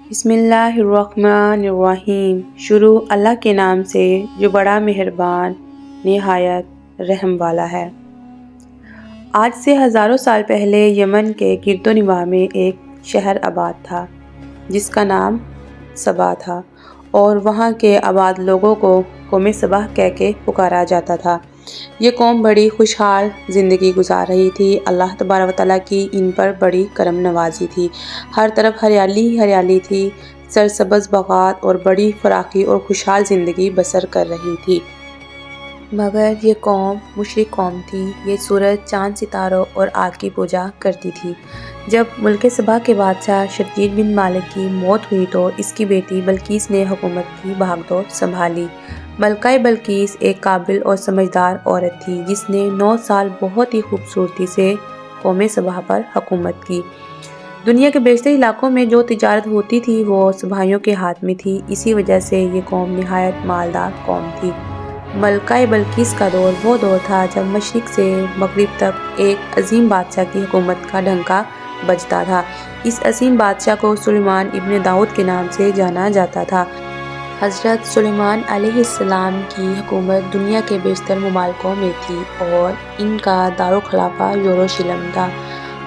بسم اللہ الرحمن الرحیم۔ شروع اللہ کے نام سے جو بڑا مہربان نہایت رحم والا ہے۔ آج سے ہزاروں سال پہلے یمن کے گرد و نواح میں ایک شہر آباد تھا جس کا نام سبا تھا، اور وہاں کے آباد لوگوں کو قوم سبا کہہ کے پکارا جاتا تھا۔ یہ قوم بڑی خوشحال زندگی گزار رہی تھی۔ اللہ تبارک و تعالیٰ کی ان پر بڑی کرم نوازی تھی۔ ہر طرف ہریالی ہی ہریالی تھی، سرسبز باغات اور بڑی فراخی اور خوشحال زندگی بسر کر رہی تھی۔ مگر یہ قوم مشرک قوم تھی۔ یہ سورج، چاند، ستاروں اور آگ کی پوجا کرتی تھی۔ جب ملک سبا کے بادشاہ شدید بن مالک کی موت ہوئی تو اس کی بیٹی بلقیس نے حکومت کی بھاگ دوڑ سنبھالی۔ ملکہ بلقیس ایک قابل اور سمجھدار عورت تھی جس نے 9 سال بہت ہی خوبصورتی سے قوم سبا پر حکومت کی۔ دنیا کے بیشتر علاقوں میں جو تجارت ہوتی تھی وہ سبائیوں کے ہاتھ میں تھی، اسی وجہ سے یہ قوم نہایت مالدار قوم تھی۔ ملکہ بلقیس کا دور وہ دور تھا جب مشرق سے مغرب تک ایک عظیم بادشاہ کی حکومت کا ڈنکا بجتا تھا۔ اس عظیم بادشاہ کو سلیمان ابن داؤد کے نام سے جانا جاتا تھا۔ حضرت سلیمان علیہ السلام کی حکومت دنیا کے بیشتر ممالکوں میں تھی اور ان کا دارالخلافہ یروشلم تھا۔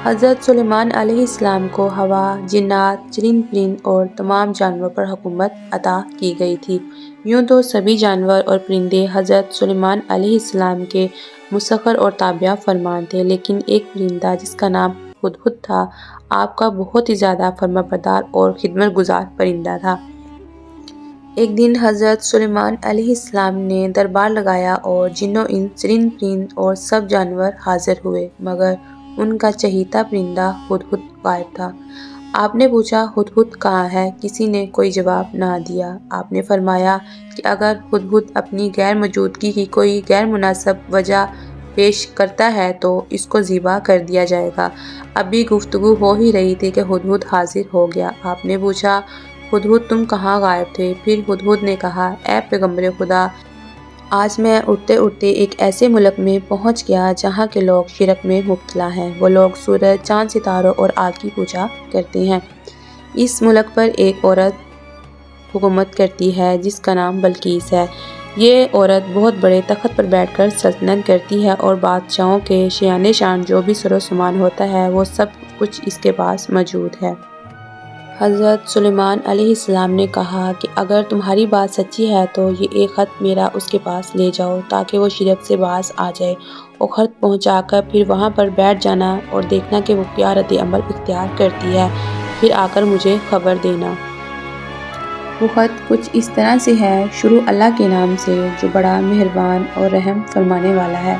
حضرت سلیمان علیہ السلام کو ہوا، جنات، چرند پرند اور تمام جانوروں پر حکومت عطا کی گئی تھی۔ یوں تو سبھی جانور اور پرندے حضرت سلیمان علیہ السلام کے مسخر اور تابع فرمان تھے، لیکن ایک پرندہ جس کا نام ہدہد تھا، آپ کا بہت ہی زیادہ فرمانبردار اور خدمت گزار پرندہ تھا۔ ایک دن حضرت سلیمان علیہ السلام نے دربار لگایا اور جن و انس، چرند پرند اور سب جانور حاضر ہوئے، مگر ان کا چہیتا پرندہ ہدہد غائب تھا۔ آپ نے پوچھا، ہدہد کہاں ہے؟ کسی نے کوئی جواب نہ دیا۔ آپ نے فرمایا کہ اگر ہدہد اپنی غیر موجودگی کی کوئی غیر مناسب وجہ پیش کرتا ہے تو اس کو ذبح کر دیا جائے گا۔ ابھی گفتگو ہو ہی رہی تھی کہ ہدہد حاضر ہو گیا۔ آپ نے پوچھا، ہدہد تم کہاں غائب تھے؟ پھر ہدہد نے کہا، اے پیغمبر خدا، آج میں اڑتے اڑتے ایک ایسے ملک میں پہنچ گیا جہاں کے لوگ شرک میں مبتلا ہیں۔ وہ لوگ سورج، چاند، ستاروں اور آگ کی پوجا کرتے ہیں۔ اس ملک پر ایک عورت حکومت کرتی ہے جس کا نام بلقیس ہے۔ یہ عورت بہت بڑے تخت پر بیٹھ کر سلطنت کرتی ہے اور بادشاہوں کے شایان شان جو بھی سر و سامان ہوتا ہے وہ سب کچھ اس کے پاس موجود ہے۔ حضرت سلیمان علیہ السلام نے کہا کہ اگر تمہاری بات سچی ہے تو یہ ایک خط میرا اس کے پاس لے جاؤ تاکہ وہ شرک سے باز آ جائے، اور خط پہنچا کر پھر وہاں پر بیٹھ جانا اور دیکھنا کہ وہ کیا رد عمل اختیار کرتی ہے، پھر آ کر مجھے خبر دینا۔ وہ خط کچھ اس طرح سے ہے، شروع اللہ کے نام سے جو بڑا مہربان اور رحم فرمانے والا ہے۔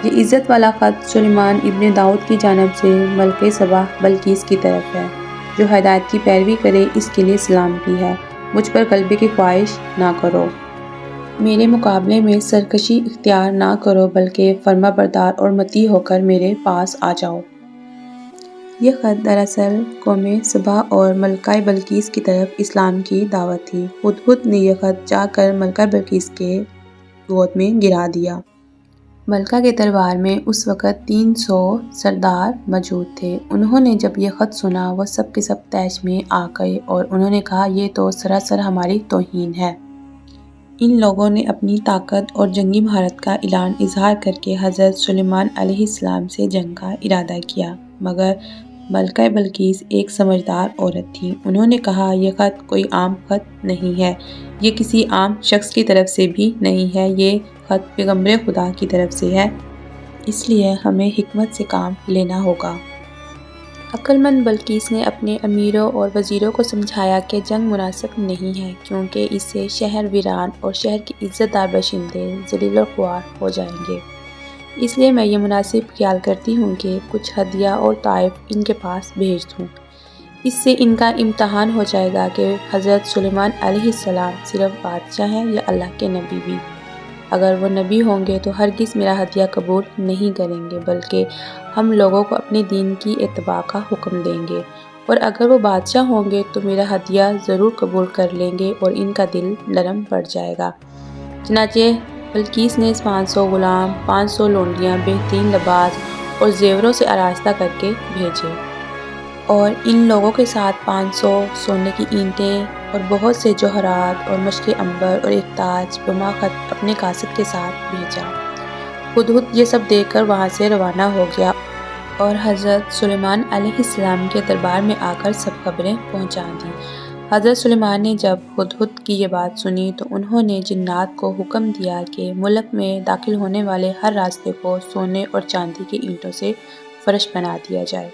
یہ عزت والا خط سلیمان ابن داؤد کی جانب سے ملکہ سبا بلقیس کی طرف ہے۔ جو ہدایت کی پیروی کرے اس کے لیے سلامتی ہے۔ مجھ پر غلبے کی خواہش نہ کرو، میرے مقابلے میں سرکشی اختیار نہ کرو، بلکہ فرمانبردار اور مطیع ہو کر میرے پاس آ جاؤ۔ یہ خط دراصل قوم سبا اور ملکہ بلقیس کی طرف اسلام کی دعوت تھی۔ ہدہد نے یہ خط جا کر ملکہ بلقیس کے گود میں گرا دیا۔ ملکہ کے دربار میں اس وقت 300 سردار موجود تھے۔ انہوں نے جب یہ خط سنا وہ سب کے سب طیش میں آ گئے اور انہوں نے کہا، یہ تو سراسر ہماری توہین ہے۔ ان لوگوں نے اپنی طاقت اور جنگی مہارت کا اعلان اظہار کر کے حضرت سلیمان علیہ السلام سے جنگ کا ارادہ کیا، مگر ملکہ بلقیس ایک سمجھدار عورت تھی۔ انہوں نے کہا، یہ خط کوئی عام خط نہیں ہے، یہ کسی عام شخص کی طرف سے بھی نہیں ہے، یہ خط پیغمبر خدا کی طرف سے ہے، اس لیے ہمیں حکمت سے کام لینا ہوگا۔ عقل مند بلقیس نے اپنے امیروں اور وزیروں کو سمجھایا کہ جنگ مناسب نہیں ہے، کیونکہ اس سے شہر ویران اور شہر کے عزت دار باشندے ذلیل الخوار ہو جائیں گے۔ اس لیے میں یہ مناسب خیال کرتی ہوں کہ کچھ ہدیہ اور تحائف ان کے پاس بھیج دوں۔ اس سے ان کا امتحان ہو جائے گا کہ حضرت سلیمان علیہ السلام صرف بادشاہ ہیں یا اللہ کے نبی بھی۔ اگر وہ نبی ہوں گے تو ہرگز میرا ہدیہ قبول نہیں کریں گے، بلکہ ہم لوگوں کو اپنے دین کی اتباع کا حکم دیں گے، اور اگر وہ بادشاہ ہوں گے تو میرا ہدیہ ضرور قبول کر لیں گے اور ان کا دل نرم پڑ جائے گا۔ چنانچہ بلقیس نے 500 غلام، 500 لونڈیاں بہترین لباس اور زیوروں سے آراستہ کر کے بھیجے۔ اور ان لوگوں کے ساتھ 500 سونے کی اینٹیں اور بہت سے جوہرات اور مشک عنبر اور ایک تاج بما خط اپنے قاصد کے ساتھ بھیجا۔ ہدہد یہ سب دیکھ کر وہاں سے روانہ ہو گیا اور حضرت سلیمان علیہ السلام کے دربار میں آ کر سب خبریں پہنچا دیں۔ حضرت سلیمان نے جب ہدہد کی یہ بات سنی تو انہوں نے جنات کو حکم دیا کہ ملک میں داخل ہونے والے ہر راستے کو سونے اور چاندی کی اینٹوں سے فرش بنا دیا جائے۔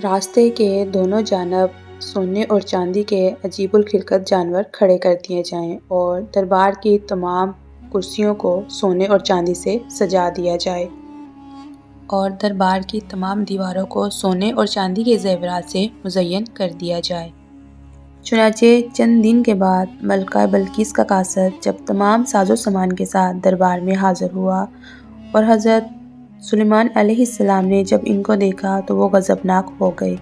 راستے کے دونوں جانب سونے اور چاندی کے عجیب الخلقت جانور کھڑے کر دیے جائیں اور دربار کی تمام کرسیوں کو سونے اور چاندی سے سجا دیا جائے اور دربار کی تمام دیواروں کو سونے اور چاندی کے زیورات سے مزین کر دیا جائے۔ چنانچہ چند دن کے بعد ملکہ بلقیس کا قاصد جب تمام ساز و سامان کے ساتھ دربار میں حاضر ہوا اور حضرت سلیمان علیہ السلام نے جب ان کو دیکھا تو وہ غضبناک ہو گئے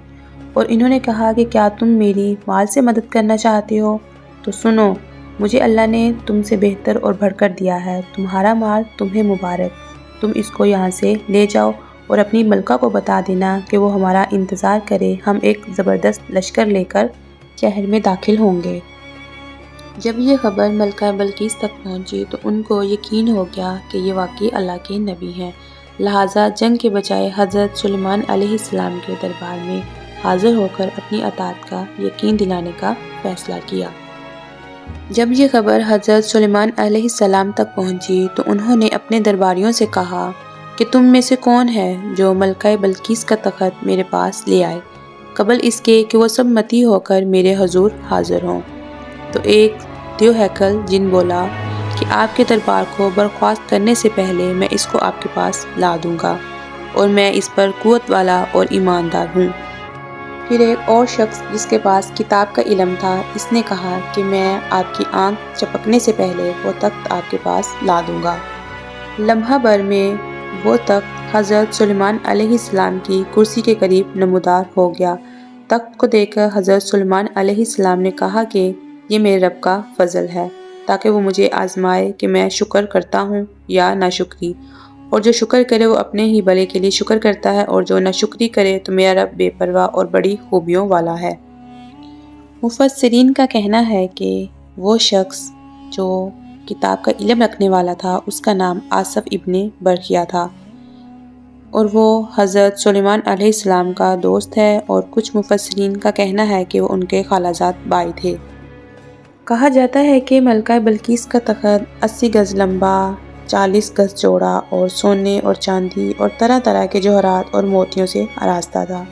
اور انہوں نے کہا کہ کیا تم میری مال سے مدد کرنا چاہتے ہو؟ تو سنو، مجھے اللہ نے تم سے بہتر اور بڑھ کر دیا ہے، تمہارا مال تمہیں مبارک، تم اس کو یہاں سے لے جاؤ اور اپنی ملکہ کو بتا دینا کہ وہ ہمارا انتظار کرے، ہم ایک زبردست لشکر لے کر شہر میں داخل ہوں گے۔ جب یہ خبر ملکہ بلقیس تک پہنچی تو ان کو یقین ہو گیا کہ یہ واقعی اللہ کے نبی ہیں، لہٰذا جنگ کے بجائے حضرت سلیمان علیہ السلام کے دربار میں حاضر ہو کر اپنی اطاعت کا یقین دلانے کا فیصلہ کیا۔ جب یہ خبر حضرت سلیمان علیہ السلام تک پہنچی تو انہوں نے اپنے درباریوں سے کہا کہ تم میں سے کون ہے جو ملکہ بلقیس کا تخت میرے پاس لے آئے قبل اس کے کہ وہ سب متی ہو کر میرے حضور حاضر ہوں۔ تو ایک دیو ہیکل جن بولا کہ آپ کے دربار کو برخاست کرنے سے پہلے میں اس کو آپ کے پاس لا دوں گا اور میں اس پر قوت والا اور ایماندار ہوں۔ پھر ایک اور شخص جس کے پاس کتاب کا علم تھا، اس نے کہا کہ میں آپ کی آنکھ چپکنے سے پہلے وہ تخت آپ کے پاس لا دوں گا۔ لمحہ بھر میں وہ تخت حضرت سلیمان علیہ السلام کی کرسی کے قریب نمودار ہو گیا۔ تخت کو دیکھ کر حضرت سلیمان علیہ السلام نے کہا کہ یہ میرے رب کا فضل ہے تاکہ وہ مجھے آزمائے کہ میں شکر کرتا ہوں یا ناشکری، اور جو شکر کرے وہ اپنے ہی بھلے کے لیے شکر کرتا ہے، اور جو ناشکری کرے تو میرا رب بے پرواہ اور بڑی خوبیوں والا ہے۔ مفسرین کا کہنا ہے کہ وہ شخص جو کتاب کا علم رکھنے والا تھا اس کا نام آصف ابن برقیہ تھا اور وہ حضرت سلیمان علیہ السلام کا دوست ہے، اور کچھ مفسرین کا کہنا ہے کہ وہ ان کے خالازاد بھائی تھے۔ کہا جاتا ہے کہ ملکہ بلقیس کا تخت 80 گز لمبا، 40 گز چوڑا اور سونے اور چاندی اور طرح طرح کے جوہرات اور موتیوں سے آراستہ تھا۔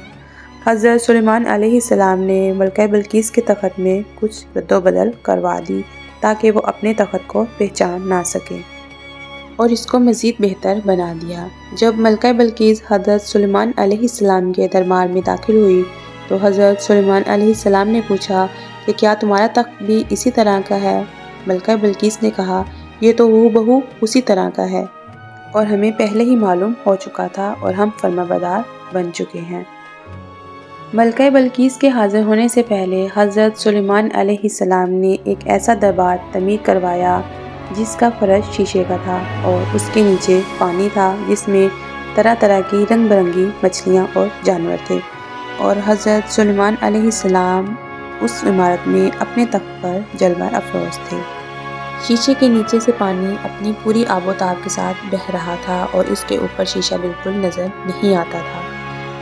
حضرت سلیمان علیہ السلام نے ملکہ بلقیس کے تخت میں کچھ رد و بدل کروا دی تاکہ وہ اپنے تخت کو پہچان نہ سکے اور اس کو مزید بہتر بنا دیا۔ جب ملکہ بلقیس حضرت سلیمان علیہ السلام کے دربار میں داخل ہوئی تو حضرت سلیمان علیہ السلام نے پوچھا کہ کیا تمہارا تخت بھی اسی طرح کا ہے؟ ملکہ بلقیس نے کہا یہ تو ہو بہو اسی طرح کا ہے اور ہمیں پہلے ہی معلوم ہو چکا تھا اور ہم فرمانبردار بن چکے ہیں۔ ملکہ بلقیس کے حاضر ہونے سے پہلے حضرت سلیمان علیہ السلام نے ایک ایسا دربار تعمیر کروایا جس کا فرش شیشے کا تھا اور اس کے نیچے پانی تھا جس میں طرح طرح کی رنگ برنگی مچھلیاں اور جانور تھے، اور حضرت سلیمان علیہ السلام اس عمارت میں اپنے تخت پر جلوہ افروز تھے۔ شیشے کے نیچے سے پانی اپنی پوری آب و تاب کے ساتھ بہہ رہا تھا اور اس کے اوپر شیشہ بالکل نظر نہیں آتا تھا۔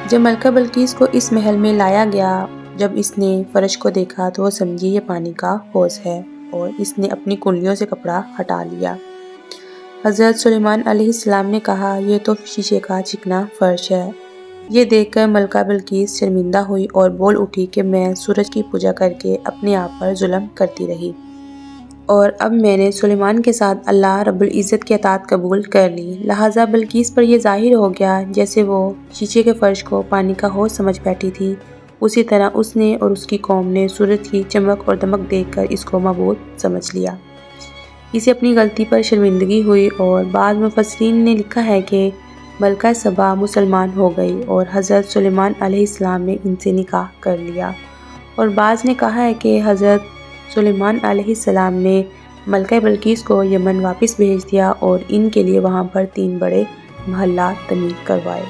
جب ملکہ بلقیس کو اس محل میں لایا گیا، جب اس نے فرش کو دیکھا تو وہ سمجھی یہ پانی کا حوض ہے اور اس نے اپنی کنڈلیوں سے کپڑا ہٹا لیا۔ حضرت سلیمان علیہ السلام نے کہا یہ تو شیشے کا چکنا فرش ہے۔ یہ دیکھ کر ملکہ بلقیس شرمندہ ہوئی اور بول اٹھی کہ میں سورج کی پوجا کر کے اپنے آپ پر ظلم کرتی رہی اور اب میں نے سلیمان کے ساتھ اللہ رب العزت کی اطاعت قبول کر لی، لہٰذا بلقیس پر یہ ظاہر ہو گیا جیسے وہ شیشے کے فرش کو پانی کا حوض سمجھ بیٹھی تھی، اسی طرح اس نے اور اس کی قوم نے سورج کی چمک اور دمک دیکھ کر اس کو معبود سمجھ لیا۔ اسے اپنی غلطی پر شرمندگی ہوئی، اور بعض مفسرین نے لکھا ہے کہ ملکہ سبا مسلمان ہو گئی اور حضرت سلیمان علیہ السلام نے ان سے نکاح کر لیا، اور بعض نے کہا ہے کہ حضرت سلیمان علیہ السلام نے ملکہ بلقیس کو یمن واپس بھیج دیا اور ان کے لیے وہاں پر 3 بڑے محلات تعمیر کروائے۔